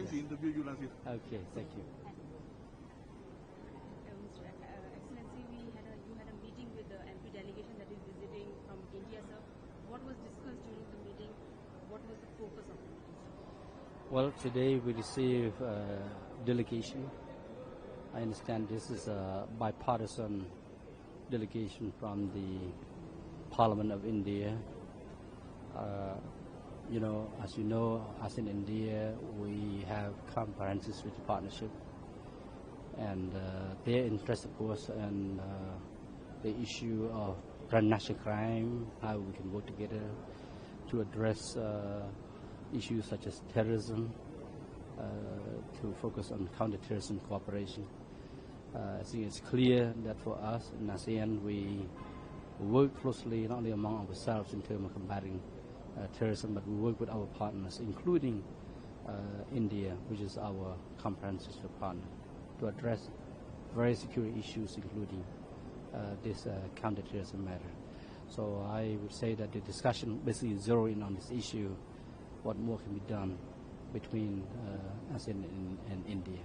vacancy interview you last year. Okay, thank you. Excellency, you had a meeting with the MP delegation that is visiting from India, sir. What was discussed during the meeting? What was the focus of the meeting, sir? Well, today we received a delegation. I understand this is a bipartisan delegation from the Parliament of India. As you know, as in India, we have comprehensive strategic partnership, and their interest, of course, in the issue of transnational crime, how we can work together to address issues such as terrorism, to focus on counterterrorism cooperation. I think it's clear that for us in ASEAN, we work closely not only among ourselves in terms of combating terrorism, but we work with our partners, including India, which is our comprehensive partner, to address various security issues, including this counterterrorism matter. So I would say that the discussion basically zeroed in on this issue, what more can be done between ASEAN and India.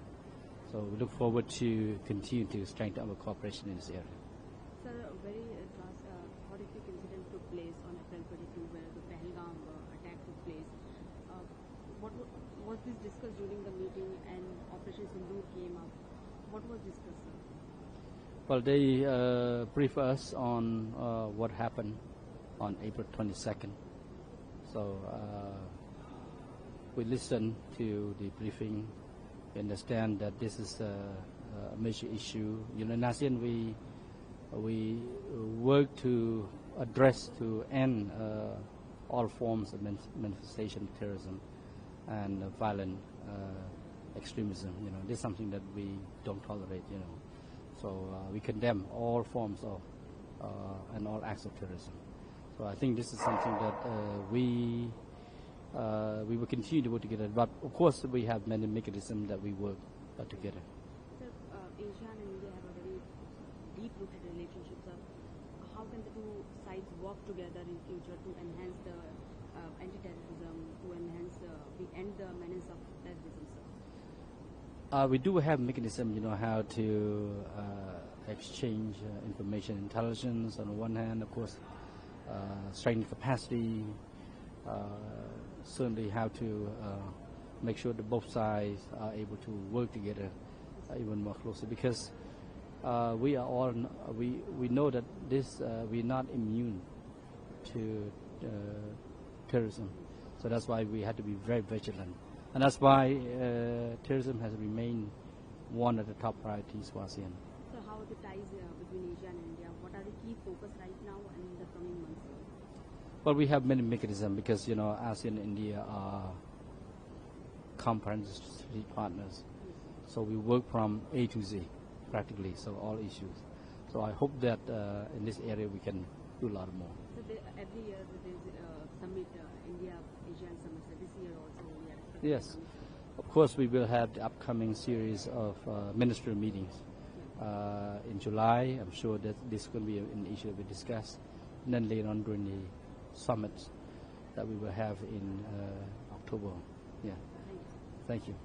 So we look forward to continue to strengthen our cooperation in this area. Sir, a very horrific incident took place on April 22 where the Pahalgam attack took place. What was this discussed during the meeting, and Operation Sindoor came up? What was discussed, sir? Well, they briefed us on what happened on April 22nd. So we listened to the briefing. We understand that this is a major issue. In ASEAN, we work to address, to end all forms of manifestation of terrorism and violent extremism. This is something that we don't tolerate. So we condemn all forms of and all acts of terrorism. So I think this is something that we will continue to work together. But of course, we have many mechanisms that we work together. Sir, Asia and India have a very deep-rooted relationship, sir. How can the two sides work together in future to enhance the anti-terrorism, to enhance the end the menace of terrorism, sir? We do have mechanism, how to exchange information intelligence on the one hand, of course, strengthen capacity, certainly how to make sure that both sides are able to work together even more closely, because we are all we know that this we're not immune to terrorism, so that's why we have to be very vigilant, and that's why terrorism has remained one of the top priorities for ASEAN. So how are the ties between Asia and India? What are the key focus right now and in the coming months? Well, we have many mechanisms because ASEAN and India are comprehensive strategic partners. So we work from A to Z, practically, so all issues. So I hope that in this area we can do a lot more. So every year there is a summit, India-ASEAN summit. So this year also we are expecting. Yes, of course we will have the upcoming series of ministerial meetings in July. I'm sure that this is going to be an issue we discuss. And then later on during the summits that we will have in October. Yeah. Thank you. Thank you.